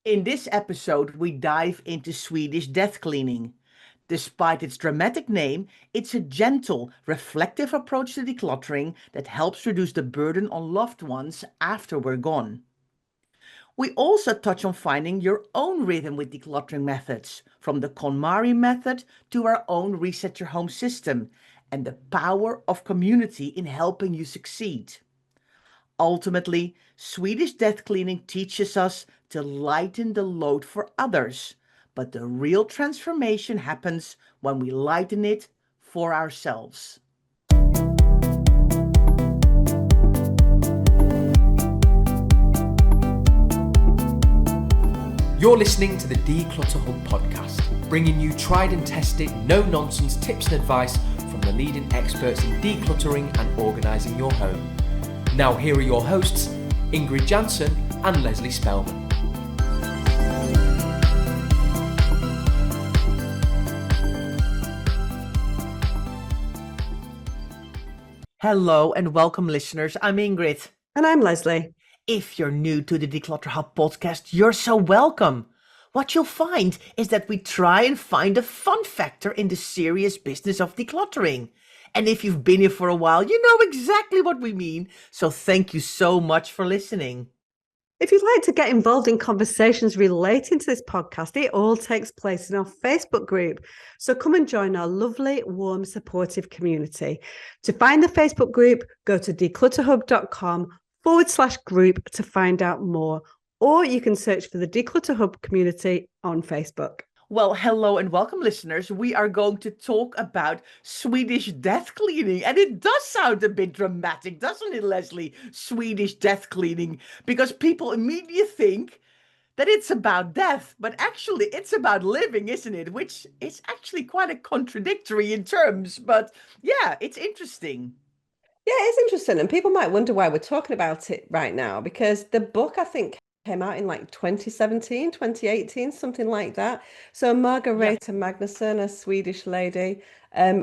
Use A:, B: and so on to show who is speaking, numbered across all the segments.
A: In this episode, we dive into Swedish death cleaning. Despite its dramatic name, it's a gentle, reflective approach to decluttering that helps reduce the burden on loved ones after we're gone. We also touch on finding your own rhythm with decluttering methods, from the KonMari method to our own Reset Your Home system, and the power of community in helping you succeed. Ultimately, Swedish death cleaning teaches us to lighten the load for others, but the real transformation happens when we lighten it for ourselves.
B: You're listening to the Declutter Hub podcast, bringing you tried and tested, no-nonsense tips and advice from the leading experts in decluttering and organising your home. Now here are your hosts, Ingrid Jansen and Leslie Spellman.
A: Hello and welcome, listeners. I'm Ingrid.
C: And I'm Leslie.
A: If you're new to the Declutter Hub podcast, you're so welcome. What you'll find is that we try and find a fun factor in the serious business of decluttering. And if you've been here for a while, you know exactly what we mean. So thank you so much for listening.
C: If you'd like to get involved in conversations relating to this podcast, it all takes place in our Facebook group. So come and join our lovely, warm, supportive community. To find the Facebook group, go to declutterhub.com/group to find out more. Or you can search for the Declutter Hub community on Facebook.
A: Well, hello and welcome, listeners. We are going to talk about Swedish death cleaning. And it does sound a bit dramatic, doesn't it, Leslie? Swedish death cleaning. Because people immediately think that it's about death. But actually, it's about living, isn't it? Which is actually quite a contradictory in terms. But yeah, it's interesting.
C: Yeah, it's interesting. And people might wonder why we're talking about it right now, because the book, I think, came out in like 2017, 2018, something like that. So Margareta Magnusson, a Swedish lady,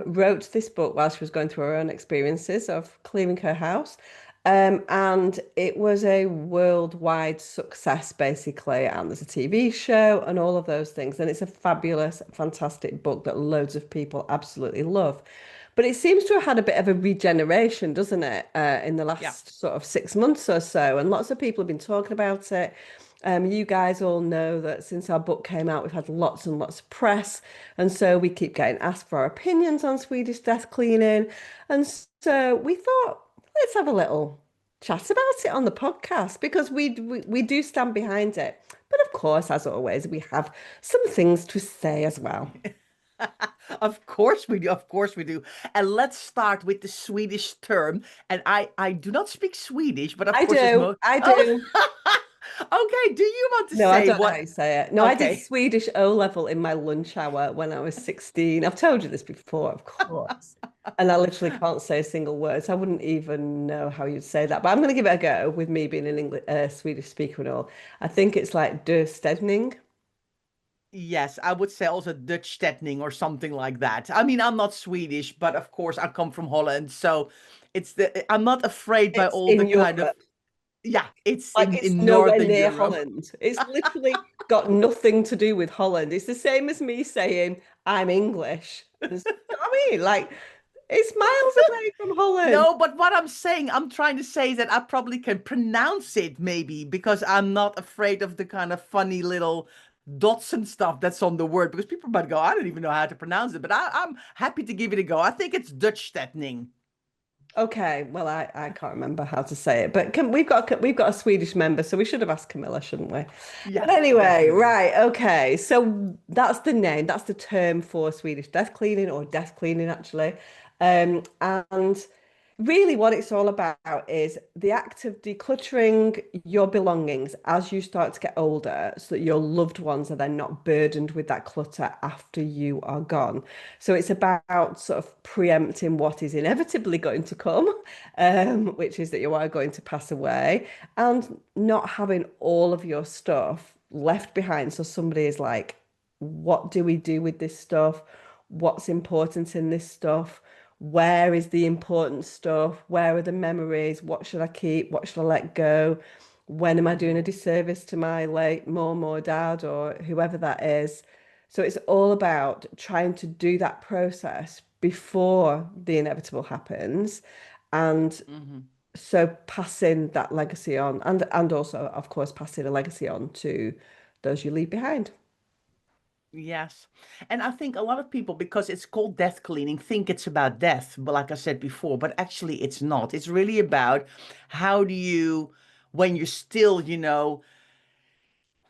C: wrote this book while she was going through her own experiences of clearing her house. And it was a worldwide success, basically. And there's a TV show and all of those things. And it's a fabulous, fantastic book that loads of people absolutely love. But it seems to have had a bit of a regeneration, doesn't it, in the last sort of 6 months or so. And lots of people have been talking about it. You guys all know that since our book came out, we've had lots and lots of press. And so we keep getting asked for our opinions on Swedish death cleaning. And so we thought, let's have a little chat about it on the podcast, because we do stand behind it. But of course, as always, we have some things to say as well.
A: Of course we do. Of course we do. And let's start with the Swedish term. And I do not speak Swedish, but of
C: I
A: course
C: do. I do.
A: Okay, do you want to
C: No,
A: say
C: I don't know
A: what?
C: how you say it. No, I did Swedish O level in my lunch hour when I was 16. I've told you this before, of course. And I literally can't say a single word. So I wouldn't even know how you'd say that. But I'm going to give it a go with me being an English, Swedish speaker and all. I think it's like de stedning.
A: Yes, I would say also Dutch Stetning or something like that. I mean, I'm not Swedish, but of course I come from Holland, so I'm not afraid by
C: It's
A: all the
C: in
A: kind of
C: Europe.
A: it's
C: Like
A: in
C: it's
A: in
C: nowhere
A: Northern
C: near
A: Europe.
C: Holland. It's literally got nothing to do with Holland. It's the same as me saying I'm English. You know what I mean? Like it's miles away from Holland.
A: No, but what I'm trying to say is that I probably can pronounce it maybe because I'm not afraid of the kind of funny little dots and stuff that's on the word because people might go, I don't even know how to pronounce it, but I'm happy to give it a go. I think it's Dutch Stetning.
C: Okay, well, I can't remember how to say it, but we've got a Swedish member, so we should have asked Camilla, shouldn't we? But
A: Yes,
C: anyway,
A: definitely.
C: right, okay. So that's the name, that's the term for Swedish death cleaning or death cleaning, actually. And really, what it's all about is the act of decluttering your belongings as you start to get older so that your loved ones are then not burdened with that clutter after you are gone. So it's about sort of preempting what is inevitably going to come, which is that you are going to pass away, and not having all of your stuff left behind. So somebody is like, what do we do with this stuff? What's important in this stuff? Where is the important stuff? Where are the memories? What should I keep? What should I let go? when am I doing a disservice to my late mum or dad or whoever that is? So it's all about trying to do that process before the inevitable happens. And
A: Hmm.
C: so passing that legacy on and also, of course, passing a legacy on to those you leave behind.
A: Yes. And I think a lot of people, because it's called death cleaning, think it's about death. But like I said before, but actually it's not. It's really about how do you, when you're still,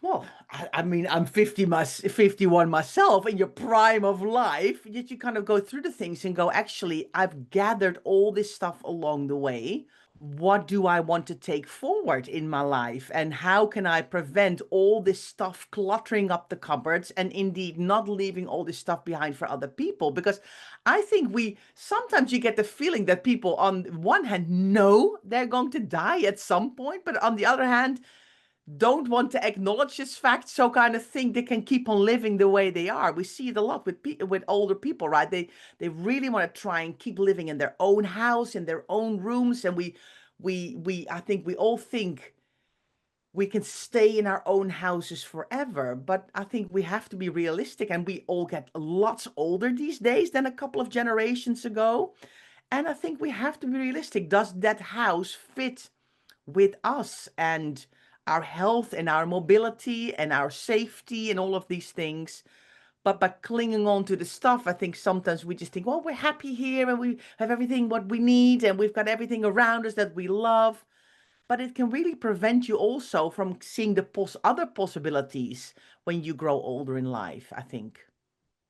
A: well, I mean, I'm 51 myself in your prime of life, yet you kind of go through the things and go, actually, I've gathered all this stuff along the way. What do I want to take forward in my life? And how can I prevent all this stuff cluttering up the cupboards and indeed not leaving all this stuff behind for other people? Because I think sometimes you get the feeling that people, on one hand, know they're going to die at some point, but on the other hand, don't want to acknowledge this fact, so kind of think they can keep on living the way they are. We see it a lot with older people, right? They really want to try and keep living in their own house, in their own rooms, and we I think we all think we can stay in our own houses forever, but I think we have to be realistic, and we all get lots older these days than a couple of generations ago. And I think we have to be realistic. Does that house fit with us and our health and our mobility and our safety and all of these things? But by clinging on to the stuff, I think sometimes we just think, well, we're happy here and we have everything what we need and we've got everything around us that we love. But it can really prevent you also from seeing the other possibilities when you grow older in life, I think.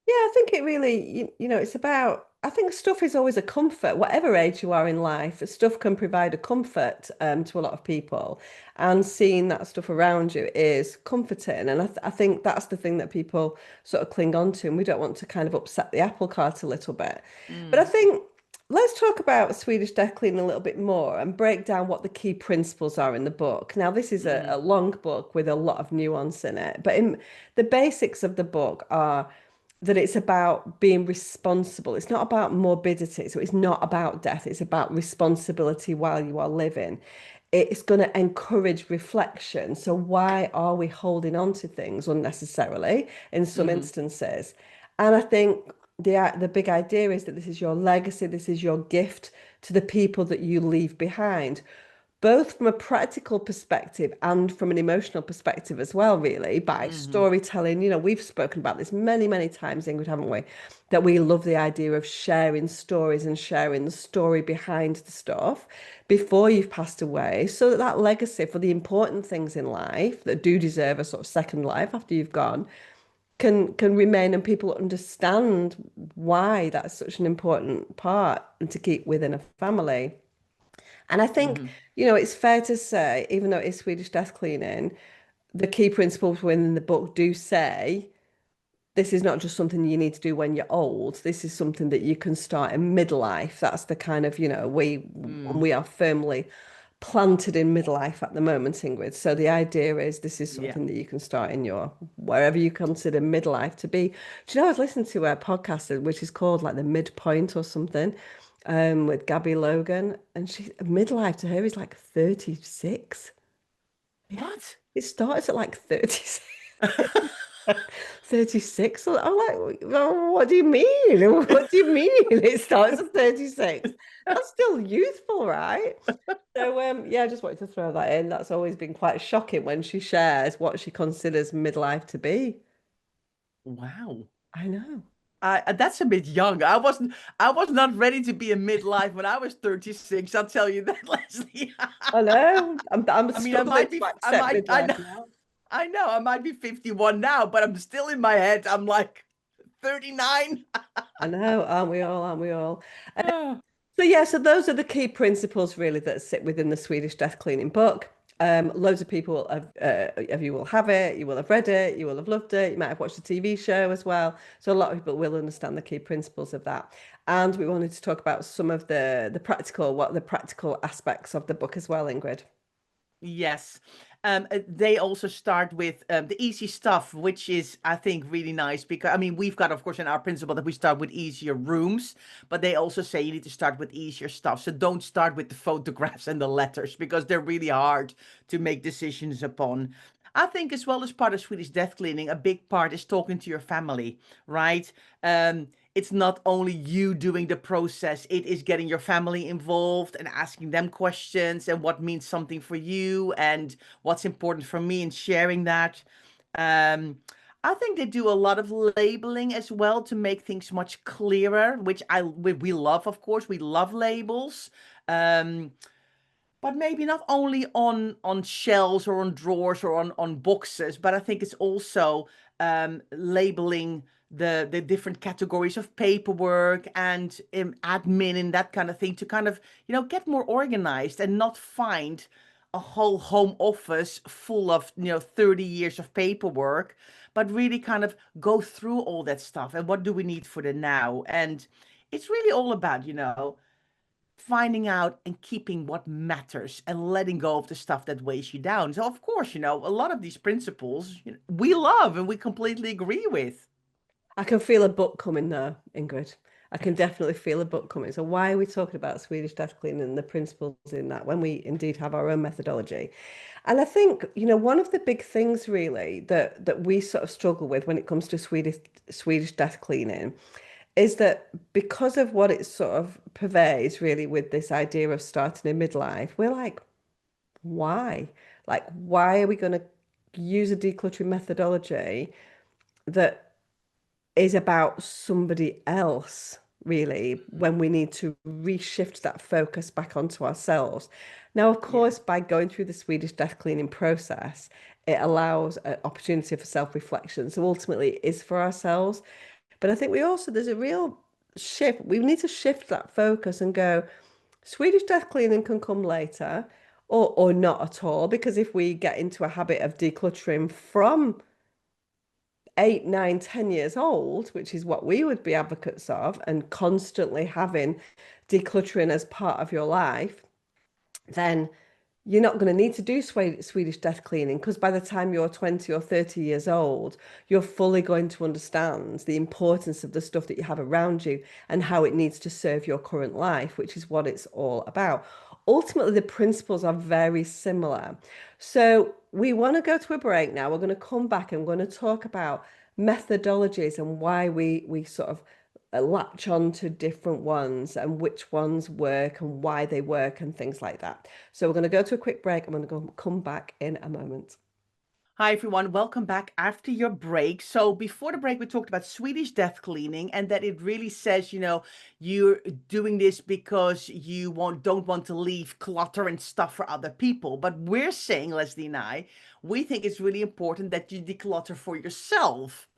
C: Yeah, I think it really, it's about, I think stuff is always a comfort, whatever age you are in life, stuff can provide a comfort to a lot of people. And seeing that stuff around you is comforting. And I think that's the thing that people sort of cling on to. And we don't want to kind of upset the apple cart a little bit. But I
A: Mm,
C: think let's talk about Swedish death cleaning a little bit more and break down what the key principles are in the book. Now, this is a
A: mm,
C: long book with a lot of nuance in it, but the basics of the book are that it's about being responsible. It's not about morbidity. So it's not about death. It's about responsibility while you are living. It's going to encourage reflection. So why are we holding on to things unnecessarily in some
A: mm-hmm,
C: instances? And I think the big idea is that this is your legacy. This is your gift to the people that you leave behind, both from a practical perspective and from an emotional perspective as well, really, by
A: mm-hmm,
C: storytelling. We've spoken about this many, many times, Ingrid, haven't we? That we love the idea of sharing stories and sharing the story behind the stuff before you've passed away, so that that legacy for the important things in life that do deserve a sort of second life after you've gone can remain and people understand why that's such an important part and to keep within a family. And I think,
A: mm-hmm,
C: it's fair to say, even though it is Swedish death cleaning, the key principles within the book do say this is not just something you need to do when you're old. This is something that you can start in midlife. That's the kind of,
A: mm,
C: we are firmly planted in midlife at the moment, Ingrid. So the idea is this is
A: yeah.
C: something that you can start in your wherever you consider midlife to be. Do you know, I was listening to a podcast which is called like the midpoint or something, with Gabby Logan, and she midlife to her is like 36. Yeah.
A: What?
C: It starts at like 36. 36. So I'm like, "Oh, what do you mean? What do you mean it starts at 36? That's still youthful, right?" So yeah, I just wanted to throw that in. That's always been quite shocking when she shares what she considers midlife to be.
A: Wow.
C: I know.
A: That's a bit young. I was not ready to be in midlife when I was 36. I'll tell you that, Leslie.
C: I know. I'm
A: I mean, I
C: struggling
A: might
C: to
A: be, I
C: accept
A: might,
C: midlife now.
A: I know, I might be 51 now, but I'm still in my head. I'm like 39.
C: I know, aren't we all? Aren't we all?
A: Oh,
C: So yeah, so those are the key principles really that sit within the Swedish death cleaning book. Loads of people of you will have it, you will have read it, you will have loved it, you might have watched the TV show as well. So a lot of people will understand the key principles of that. And we wanted to talk about some of the practical, what the practical aspects of the book as well, Ingrid.
A: yes. They also start with the easy stuff, which is, I think, really nice because, I mean, we've got, of course, in our principle that we start with easier rooms, but they also say you need to start with easier stuff. So don't start with the photographs and the letters because they're really hard to make decisions upon. I think as well as part of Swedish death cleaning, a big part is talking to your family, right? It's not only you doing the process, it is getting your family involved and asking them questions and what means something for you and what's important for me and sharing that. Um, I think they do a lot of labeling as well to make things much clearer, which we love, of course. We love labels. Um, but maybe not only on shelves or on drawers or on boxes, but I think it's also labeling the different categories of paperwork and admin and that kind of thing to kind of, get more organized and not find a whole home office full of, 30 years of paperwork, but really kind of go through all that stuff and what do we need for the now. And it's really all about, finding out and keeping what matters and letting go of the stuff that weighs you down. So, of course, a lot of these principles we love and we completely agree with.
C: I can feel a book coming now, Ingrid. I can definitely feel a book coming. So why are we talking about Swedish death cleaning and the principles in that when we indeed have our own methodology? And I think, one of the big things really that we sort of struggle with when it comes to Swedish death cleaning is that because of what it sort of pervades really with this idea of starting in midlife, we're like, why? Like, why are we going to use a decluttering methodology that is about somebody else, really, when we need to reshift that focus back onto ourselves? Now, of course, by going through the Swedish death cleaning process, it allows an opportunity for self-reflection. So ultimately, it is for ourselves. But I think there's a real shift. We need to shift that focus and go, Swedish death cleaning can come later or not at all. Because if we get into a habit of decluttering from 8, 9, 10 years old, which is what we would be advocates of, and constantly having decluttering as part of your life, then you're not going to need to do Swedish death cleaning because by the time you're 20 or 30 years old, you're fully going to understand the importance of the stuff that you have around you and how it needs to serve your current life, which is what it's all about. Ultimately, the principles are very similar. So we want to go to a break now. We're going to come back and we're going to talk about methodologies and why we sort of latch on to different ones and which ones work and why they work and things like that. So we're going to go to a quick break. I'm going to come back in a moment.
A: Hi, everyone. Welcome back after your break. So before the break, we talked about Swedish death cleaning and that it really says, you're doing this because you don't want to leave clutter and stuff for other people. But we're saying, Leslie and I, we think it's really important that you declutter for yourself.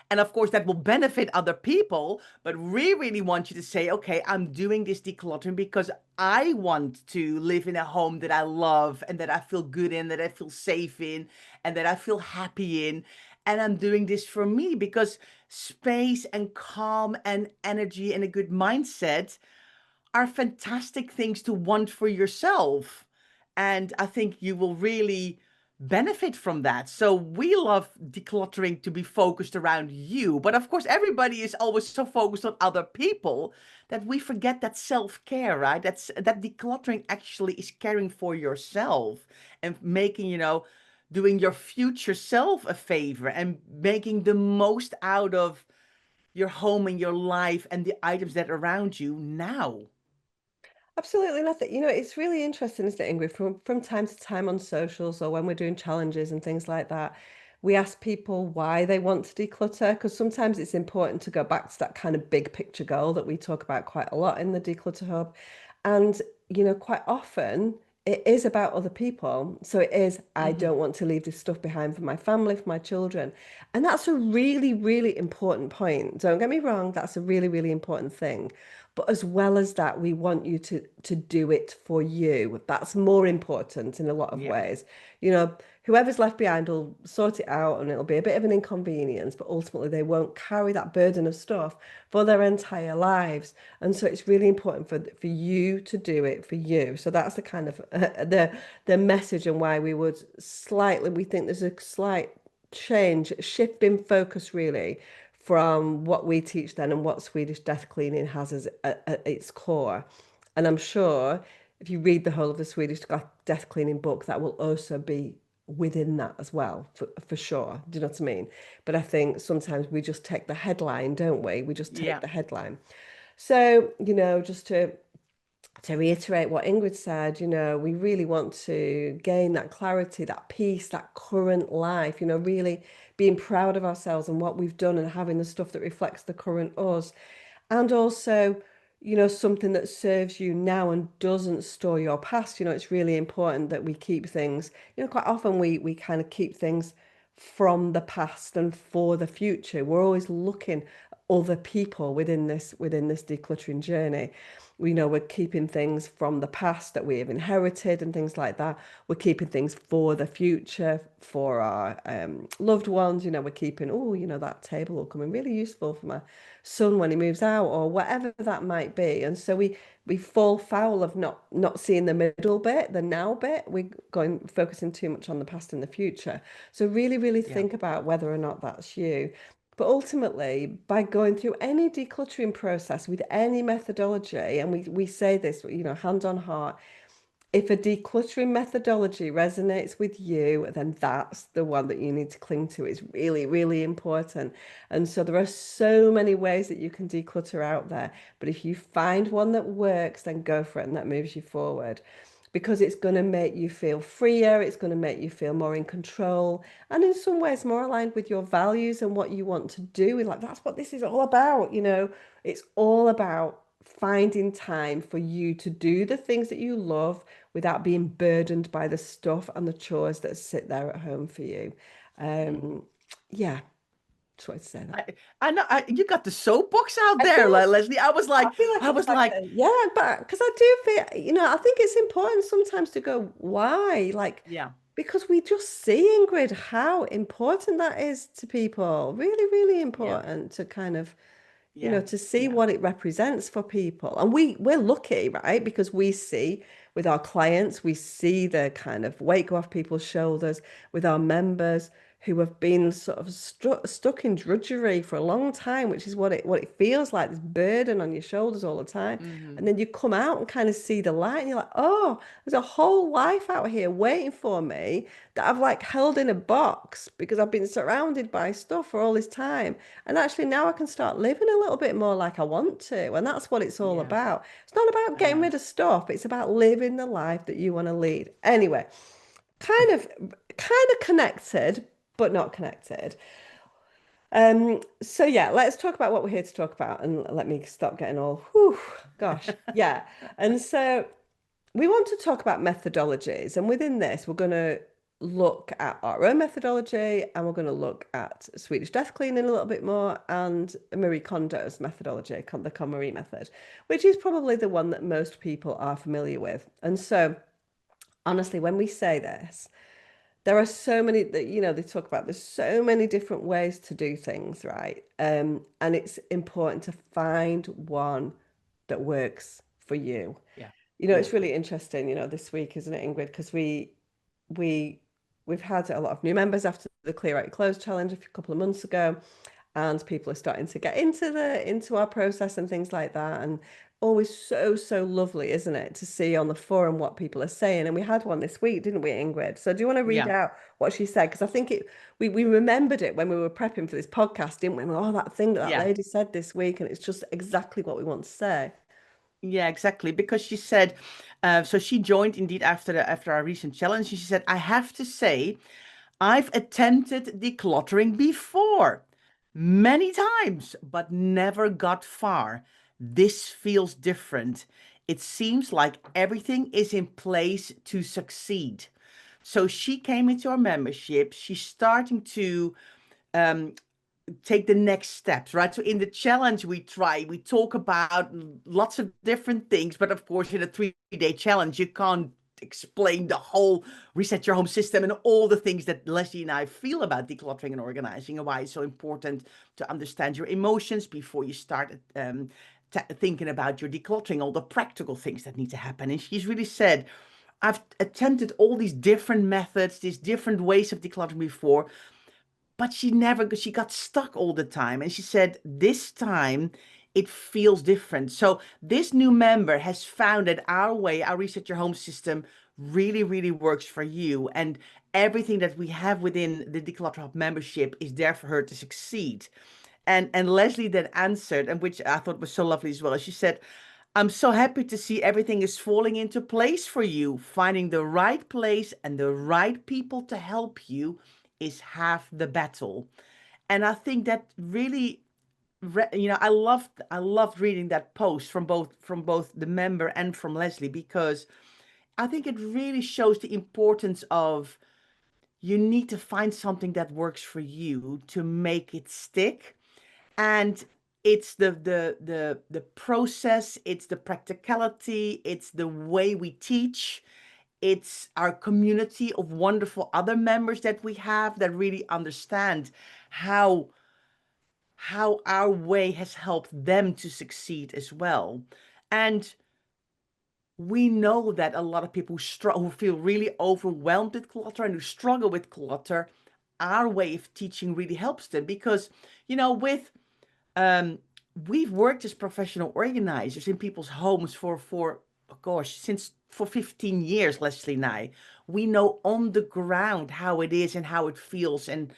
A: And of course, that will benefit other people. But we really want you to say, okay, I'm doing this decluttering because I want to live in a home that I love and that I feel good in, that I feel safe in, and that I feel happy in. And I'm doing this for me because space and calm and energy and a good mindset are fantastic things to want for yourself. And I think you will really benefit from that. So we love decluttering to be focused around you. But of course, everybody is always so focused on other people that we forget that self-care, right? That decluttering actually is caring for yourself and making, doing your future self a favor and making the most out of your home and your life and the items that are around you now.
C: Absolutely nothing. It's really interesting, isn't it, Ingrid? From time to time on socials or when we're doing challenges and things like that, we ask people why they want to declutter because sometimes it's important to go back to that kind of big picture goal that we talk about quite a lot in the Declutter Hub. And, quite often it is about other people. So it is, I don't want to leave this stuff behind for my family, for my children. And that's a really, really important point. Don't get me wrong, that's a really, really important thing. But as well as that, we want you to do it for you. That's more important in a lot of
A: Yeah.
C: ways. You know, whoever's left behind will sort it out and it'll be a bit of an inconvenience, but ultimately they won't carry that burden of stuff for their entire lives. And so it's really important for you to do it for you. So that's the kind of the message, and why we think there's a slight shift in focus really from what we teach then and what Swedish death cleaning has as at its core. And I'm sure if you read the whole of the Swedish death cleaning book, that will also be within that as well, for sure. Do you know what I mean? But I think sometimes we just take the headline, don't we? We just take
A: Yeah.
C: the headline. So, just to reiterate what Ingrid said, we really want to gain that clarity, that peace, that current life, really being proud of ourselves and what we've done and having the stuff that reflects the current us. And also, something that serves you now and doesn't store your past. It's really important that we keep things, quite often we kind of keep things from the past and for the future. We're always looking at other people within this decluttering journey. We know we're keeping things from the past that we have inherited and things like that. We're keeping things for the future, for our loved ones. We're keeping, that table will come in really useful for my son when he moves out, or whatever that might be. And so we fall foul of not seeing the middle bit, the now bit. We're focusing too much on the past and the future. So really, really think about whether or not that's you. But ultimately, by going through any decluttering process with any methodology, and we say this, hand on heart, if a decluttering methodology resonates with you, then that's the one that you need to cling to. It's really, really important. And so there are so many ways that you can declutter out there. But if you find one that works, then go for it, and that moves you forward. Because it's going to make you feel freer, it's going to make you feel more in control, and in some ways more aligned with your values and what you want to do. Like, that's what this is all about. It's all about finding time for you to do the things that you love without being burdened by the stuff and the chores that sit there at home for you. Yeah, just wanted to say that.
A: I know you got the soapbox out
C: I
A: there,
C: do.
A: Leslie. I was like,
C: I feel like it's like yeah, but because I do feel, I think it's important sometimes to go, why? Like,
A: yeah,
C: because we just see, Ingrid, how important that is to people. Really, really
A: yeah,
C: important to kind of,
A: yeah,
C: to see
A: yeah.
C: what it represents for people. And we're lucky, right? Because we see with our clients, we see the kind of weight go off people's shoulders with our members who have been sort of stuck in drudgery for a long time, which is what it feels like, this burden on your shoulders all the time.
A: Mm-hmm.
C: And then you come out and kind of see the light, and you're like, oh, there's a whole life out here waiting for me that I've like held in a box because I've been surrounded by stuff for all this time. And actually now I can start living a little bit more like I want to. And that's what it's all
A: Yeah,
C: about. It's not about
A: I
C: getting
A: know.
C: rid of stuff. It's about living the life that you want to lead. Anyway, kind of connected, but not connected. So yeah, let's talk about what we're here to talk about, and let me stop getting all, whew, gosh. Yeah. And so we want to talk about methodologies, and within this, we're going to look at our own methodology, and we're going to look at Swedish death cleaning a little bit more, and Marie Kondo's methodology, the KonMari method, which is probably the one that most people are familiar with. And so, honestly, when we say this, there are so many that, they talk about, there's so many different ways to do things, right? And it's important to find one that works for you.
A: Yeah,
C: It's
A: yeah.
C: really interesting, this week, isn't it, Ingrid? Because we we've had a lot of new members after the Clear Out Your Clothes challenge a couple of months ago, and people are starting to get into our process and things like that. And always so lovely, isn't it, to see on the forum what people are saying. And we had one this week, didn't we, Ingrid? So do you want to read
A: Yeah.
C: out what she said? Because I think we remembered it when we were prepping for this podcast, didn't we? And oh, that thing that
A: Yeah.
C: lady said this week, and it's just exactly what we want to say.
A: Yeah, exactly. Because she said, so she joined indeed after our recent challenge. She said, I have to say, I've attempted decluttering before many times, but never got far. This feels different. It seems like everything is in place to succeed. So she came into our membership. She's starting to um, take the next steps, right? So in the challenge, we talk about lots of different things, but of course, in a 3-day challenge, you can't explained the whole reset your home system and all the things that Leslie and I feel about decluttering and organizing, and why it's so important to understand your emotions before you start thinking about your decluttering, all the practical things that need to happen. And she's really said, I've attempted all these different methods, these different ways of decluttering before, but she got stuck all the time. And she said, this time it feels different. So this new member has found that our way, our Reset Your Home system, really, really works for you. And everything that we have within the Declutter Hub membership is there for her to succeed. And Leslie then answered, and which I thought was so lovely as well. She said, I'm so happy to see everything is falling into place for you. Finding the right place and the right people to help you is half the battle. And I think that really, I loved reading that post from both the member and from Leslie, because I think it really shows the importance of, you need to find something that works for you to make it stick. And it's the process, it's the practicality, it's the way we teach, it's our community of wonderful other members that we have that really understand how our way has helped them to succeed as well. And we know that a lot of people who feel really overwhelmed with clutter and who struggle with clutter, our way of teaching really helps them, because with um, we've worked as professional organizers in people's homes for gosh, since for 15 years, Leslie and I. We know on the ground how it is and how it feels and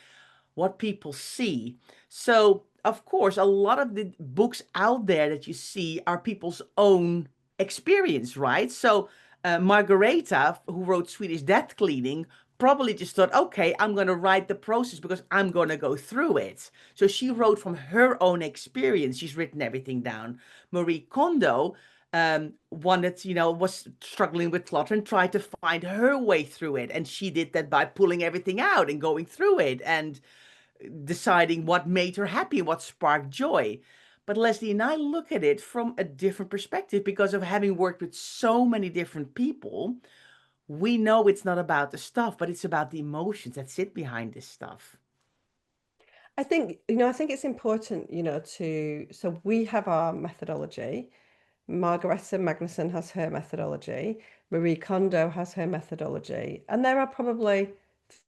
A: what people see. So, of course, a lot of the books out there that you see are people's own experience, right? So, Margareta, who wrote Swedish Death Cleaning, probably just thought, okay, I'm going to write the process because I'm going to go through it. So she wrote from her own experience. She's written everything down. Marie Kondo, one that, was struggling with clutter and tried to find her way through it. And she did that by pulling everything out and going through it and deciding what made her happy, what sparked joy. But Leslie and I look at it from a different perspective because of having worked with so many different people. We know it's not about the stuff, but it's about the emotions that sit behind this stuff.
C: I think, it's important, so we have our methodology. Margareta Magnusson has her methodology. Marie Kondo has her methodology. And there are probably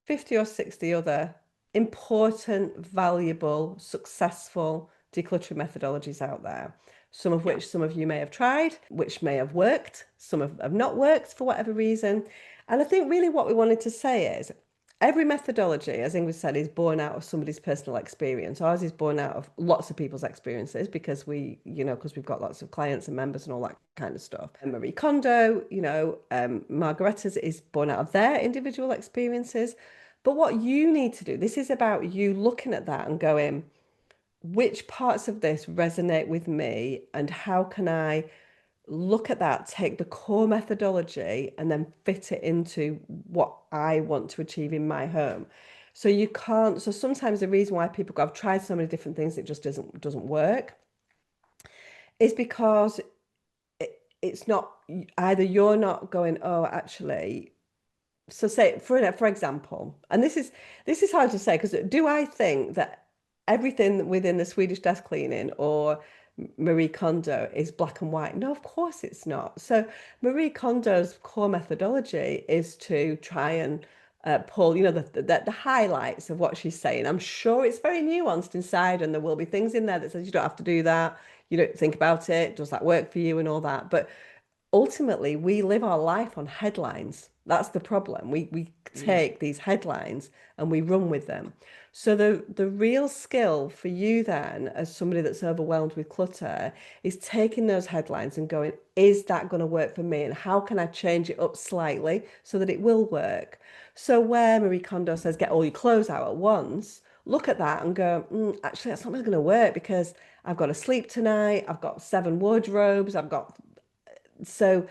C: 50 or 60 other important, valuable, successful decluttering methodologies out there. Some of which some of you may have tried, which may have worked. Some have not worked for whatever reason. And I think really what we wanted to say is, every methodology, as Ingrid said, is born out of somebody's personal experience. Ours is born out of lots of people's experiences because because we've got lots of clients and members and all that kind of stuff. And Marie Kondo, Margareta's is born out of their individual experiences. But what you need to do, this is about you looking at that and going, which parts of this resonate with me and how can I look at that, take the core methodology and then fit it into what I want to achieve in my home. So sometimes the reason why people go, I've tried so many different things, it just doesn't work, is because it's not, either you're not going, oh, actually, so say for example, and this is hard to say, because do I think that everything within the Swedish Death Cleaning or Marie Kondo is black and white? No, of course it's not. So Marie Kondo's core methodology is to try and pull, the highlights of what she's saying. I'm sure it's very nuanced inside, and there will be things in there that says you don't have to do that. You don't think about it. Does that work for you and all that? But ultimately, we live our life on headlines. That's the problem. We take these headlines and we run with them. So the real skill for you then, as somebody that's overwhelmed with clutter, is taking those headlines and going, is that going to work for me? And how can I change it up slightly so that it will work? So where Marie Kondo says, get all your clothes out at once, look at that and go, actually, that's not really going to work because I've got to sleep tonight. I've got 7 wardrobes. So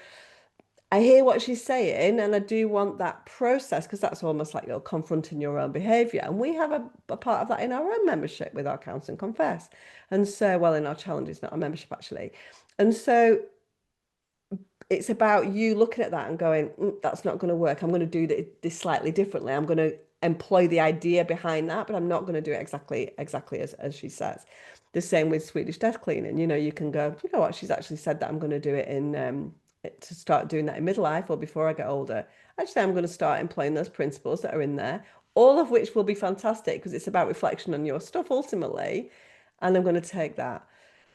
C: I hear what she's saying, and I do want that process, because that's almost like you're confronting your own behavior. And we have a part of that in our own membership with our Counsel and Confess. And so, well, in our challenges, not our membership actually. And so it's about you looking at that and going, that's not going to work. I'm going to do this slightly differently. I'm going to employ the idea behind that, but I'm not going to do it exactly as she says. The same with Swedish Death Cleaning. You know, you can go, you know what, she's actually said that I'm going to do it to start doing that in midlife or before I get older. Actually, I'm going to start employing those principles that are in there, all of which will be fantastic because it's about reflection on your stuff ultimately. And I'm going to take that.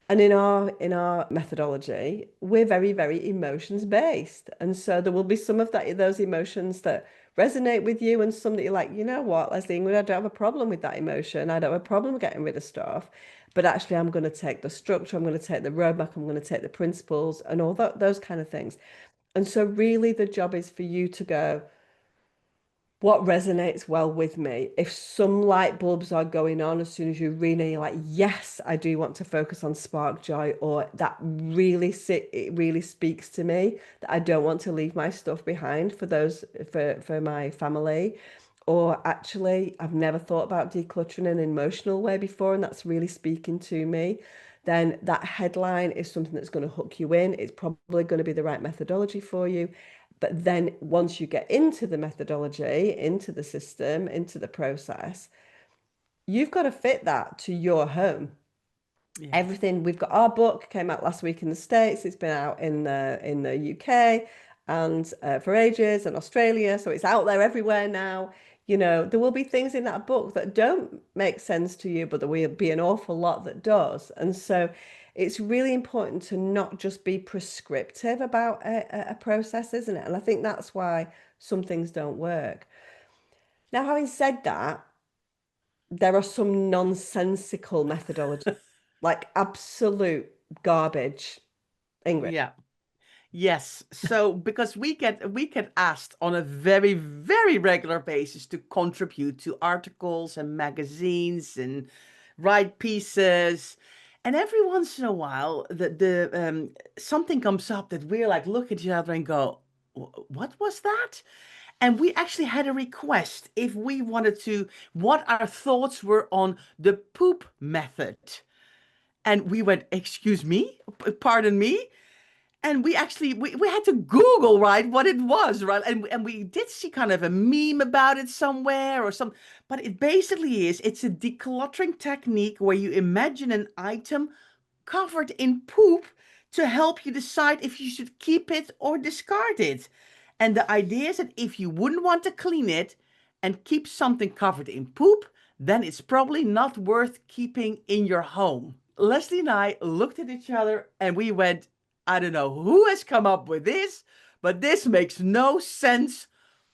C: And in our methodology, we're very, very emotions based. And so there will be some of those emotions that resonate with you and some that you're like, you know what, Leslie, I don't have a problem with that emotion. I don't have a problem getting rid of stuff. But actually, I'm going to take the structure, I'm going to take the roadmap, I'm going to take the principles and all those kind of things. And so really the job is for you to go, what resonates well with me? If some light bulbs are going on as soon as you read it, you're like, yes, I do want to focus on spark joy, or that it really speaks to me that I don't want to leave my stuff behind for my family. Or actually, I've never thought about decluttering in an emotional way before, and that's really speaking to me. Then that headline is something that's going to hook you in. It's probably going to be the right methodology for you. But then once you get into the methodology, into the system, into the process, you've got to fit that to your home.
A: Yeah.
C: Everything, we've got our book came out last week in the States. It's been out in the UK and for ages, and Australia. So it's out there everywhere now. You know, there will be things in that book that don't make sense to you, but there will be an awful lot that does. And so it's really important to not just be prescriptive about a process, isn't it? And I think that's why some things don't work. Now, having said that, there are some nonsensical methodologies, like absolute garbage. Ingrid.
A: Yeah. Yes. So because we get asked on a very, very regular basis to contribute to articles and magazines and write pieces. And every once in a while the something comes up that we're like look at each other and go, What was that?" And we actually had a request if we wanted to, what our thoughts were on the poop method. And we went, "Excuse me? Pardon me?" And we actually we had to Google, right, what it was, right? And we did see kind of a meme about it somewhere or some, but it basically it's a decluttering technique where you imagine an item covered in poop to help you decide if you should keep it or discard it. And the idea is that if you wouldn't want to clean it and keep something covered in poop, then it's probably not worth keeping in your home. Leslie and I looked at each other and we went, I don't know who has come up with this, but this makes no sense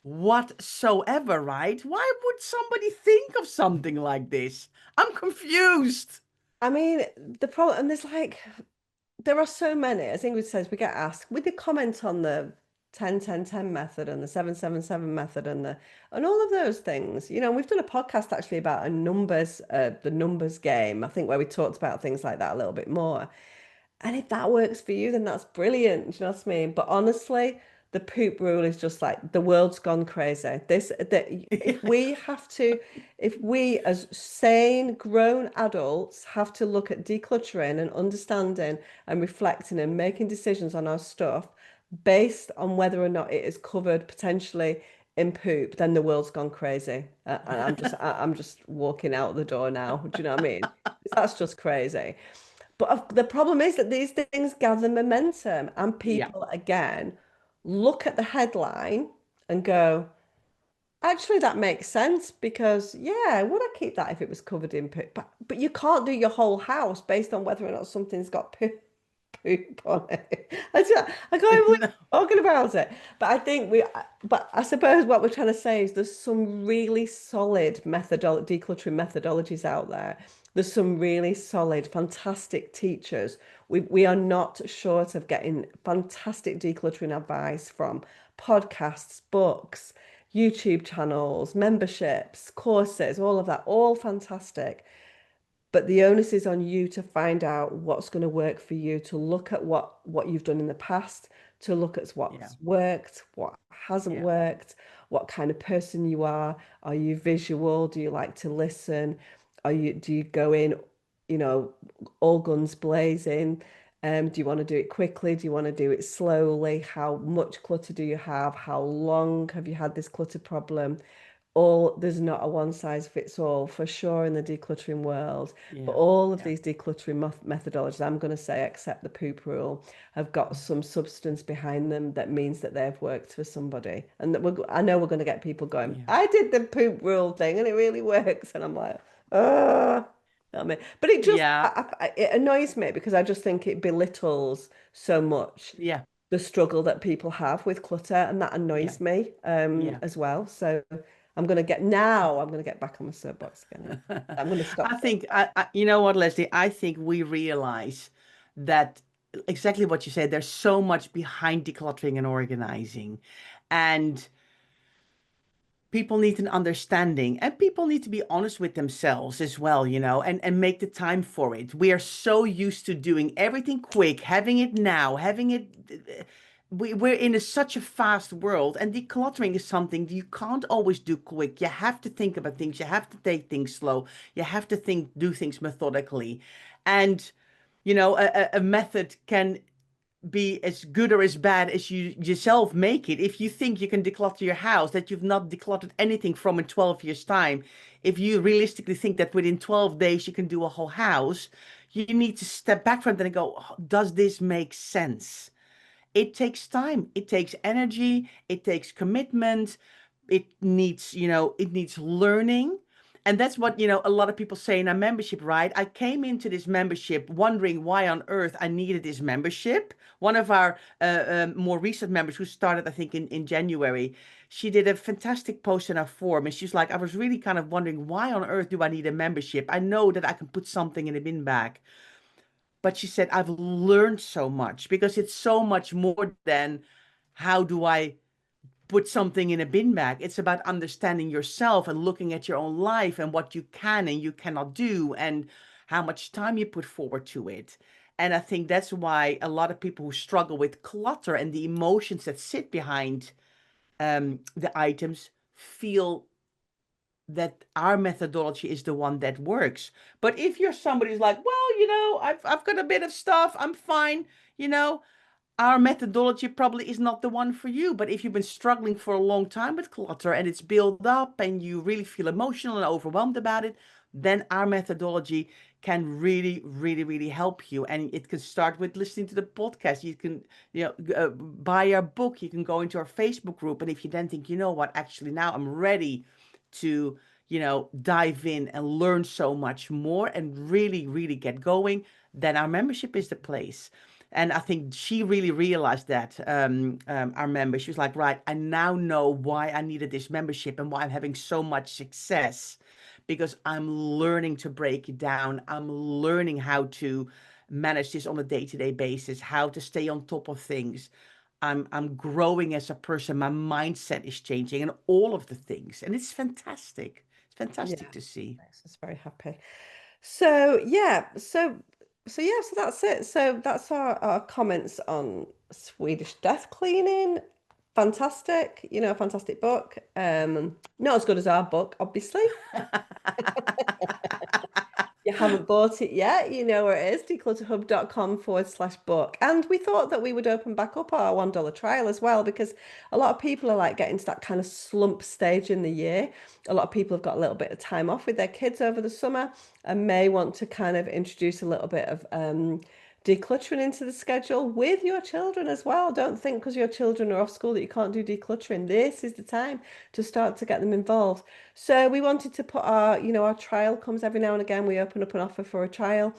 A: whatsoever, right? Why would somebody think of something like this? I'm confused.
C: I mean, the problem, and there are so many, as Ingrid says, we get asked, we did comment on the 10-10-10 method and the 7-7-7 method and all of those things. You know, we've done a podcast actually about the numbers game, I think, where we talked about things like that a little bit more. And if that works for you, then that's brilliant. Do you know what I mean? But honestly, the poop rule is just like the world's gone crazy. If we as sane, grown adults have to look at decluttering and understanding and reflecting and making decisions on our stuff based on whether or not it is covered potentially in poop, then the world's gone crazy. And I'm just walking out the door now. Do you know what I mean? That's just crazy. But the problem is that these things gather momentum, and
A: Yeah.
C: people again look at the headline and go, actually, that makes sense because, yeah, would I keep that if it was covered in poop? But you can't do your whole house based on whether or not something's got poop on it. I can't even believe
A: No.
C: we're talking about it. But I suppose what we're trying to say is there's some really solid decluttering methodologies out there. There's some really solid, fantastic teachers. We are not short of getting fantastic decluttering advice from podcasts, books, YouTube channels, memberships, courses, all of that, all fantastic. But the onus is on you to find out what's going to work for you, to look at what you've done in the past, to look at what's worked, what hasn't worked, what kind of person you are. Are you visual? Do you like to listen? Do you go in, all guns blazing? Do you want to do it quickly? Do you want to do it slowly? How much clutter do you have? How long have you had this clutter problem? All there's not a one size fits all for sure in the decluttering world, but
A: Yeah.
C: all of
A: Yeah.
C: these decluttering methodologies, I'm going to say, except the poop rule, have got some substance behind them that means that they've worked for somebody. And that I know we're going to get people going,
A: Yeah.
C: I did the poop rule thing and it really works. And I'm like, oh, I mean, but it just
A: Yeah.
C: it annoys me because I just think it belittles so much
A: Yeah.
C: the struggle that people have with clutter, and that
A: Yeah.
C: annoys me
A: Yeah.
C: as well. So I'm gonna get back on my soapbox again. I'm gonna stop.
A: I think you know what, Leslie? I think we realize that exactly what you said. There's so much behind decluttering and organizing, and people need an understanding, and people need to be honest with themselves as well, and make the time for it. We are so used to doing everything quick, having it now, having it. We're in such a fast world, and decluttering is something you can't always do quick. You have to think about things. You have to take things slow. You have to do things methodically, and a method can be as good or as bad as you yourself make it. If you think you can declutter your house, that you've not decluttered anything from in 12 years' time, if you realistically think that within 12 days you can do a whole house, you need to step back from that and go, "Oh, does this make sense?" It takes time, it takes energy, it takes commitment, it needs learning. And that's what, a lot of people say in our membership, right? I came into this membership wondering why on earth I needed this membership. One of our more recent members who started, I think, in January, she did a fantastic post in our forum. And she's like, I was really kind of wondering, why on earth do I need a membership? I know that I can put something in a bin bag. But she said, I've learned so much because it's so much more than how do I put something in a bin bag. It's about understanding yourself and looking at your own life and what you can and you cannot do and how much time you put forward to it. And I think that's why a lot of people who struggle with clutter and the emotions that sit behind the items feel that our methodology is the one that works. But if you're somebody who's like, well, I've got a bit of stuff, I'm fine, you know, our methodology probably is not the one for you. But if you've been struggling for a long time with clutter and it's built up and you really feel emotional and overwhelmed about it, then our methodology can really, really, really help you. And it can start with listening to the podcast. You can, buy our book. You can go into our Facebook group. And if you then think, you know what, actually now I'm ready to, dive in and learn so much more and really, really get going, then our membership is the place. And I think she really realized that, our member, she was like, right, I now know why I needed this membership and why I'm having so much success because I'm learning to break it down. I'm learning how to manage this on a day-to-day basis, how to stay on top of things. I'm growing as a person. My mindset is changing and all of the things. And it's fantastic. It's
C: Yeah,
A: fantastic to see.
C: makes us very happy. So yeah, so that's it. So that's our comments on Swedish Death Cleaning. Fantastic, fantastic book. Not as good as our book, obviously. You haven't bought it yet, you know where it is, declutterhub.com/book. And we thought that we would open back up our $1 trial as well, because a lot of people are like getting to that kind of slump stage in the year. A lot of people have got a little bit of time off with their kids over the summer and may want to kind of introduce a little bit of decluttering into the schedule with your children as well. Don't think because your children are off school that you can't do decluttering. This is the time to start to get them involved. So we wanted to put our trial comes every now and again. We open up an offer for a trial.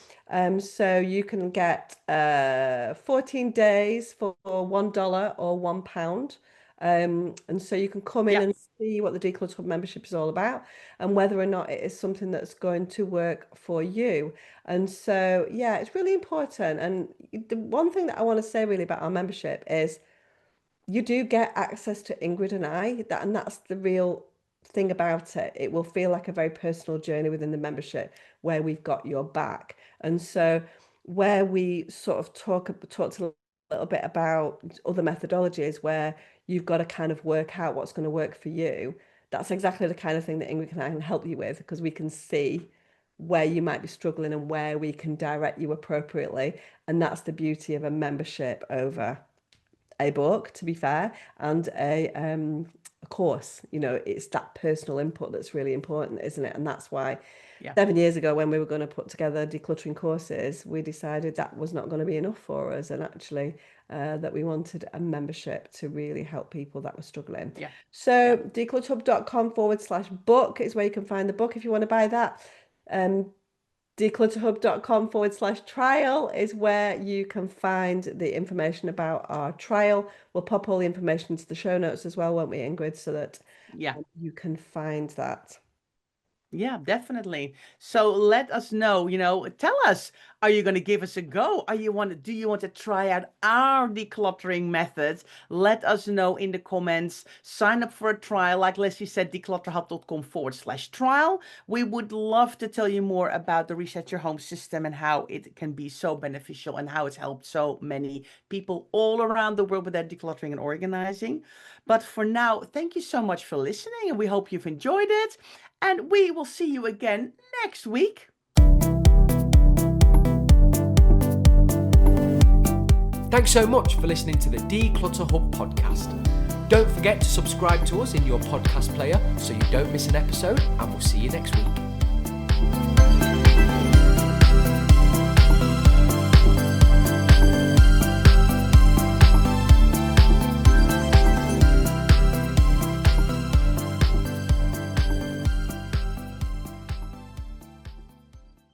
C: So you can get 14 days for $1 or £1. And so you can come in
A: Yeah.
C: and see what the Declutter Hub membership is all about and whether or not it is something that's going to work for you. And so, yeah, it's really important. And the one thing that I want to say really about our membership is you do get access to Ingrid and I, and that's the real thing about it. It will feel like a very personal journey within the membership where we've got your back. And so where we sort of talked a little bit about other methodologies where you've got to kind of work out what's going to work for you. That's exactly the kind of thing that Ingrid and I can help you with because we can see where you might be struggling and where we can direct you appropriately. And that's the beauty of a membership over a book, to be fair, and a course. It's that personal input that's really important, isn't it? And that's why 7 years ago, when we were going to put together decluttering courses, we decided that was not going to be enough for us, and actually that we wanted a membership to really help people that were struggling. So declutterhub.com/book is where you can find the book if you want to buy that. Declutterhub.com/trial is where you can find the information about our trial. We'll pop all the information into the show notes as well, won't we, Ingrid, so that you can find that.
A: Yeah, definitely. So let us know, tell us, are you going to give us a go? Do you want to try out our decluttering methods? Let us know in the comments. Sign up for a trial. Like Leslie said, declutterhub.com/trial. We would love to tell you more about the Reset Your Home system and how it can be so beneficial and how it's helped so many people all around the world with their decluttering and organizing. But for now, thank you so much for listening, and we hope you've enjoyed it. And we will see you again next week.
B: Thanks so much for listening to the Declutter Hub podcast. Don't forget to subscribe to us in your podcast player so you don't miss an episode, and we'll see you next week.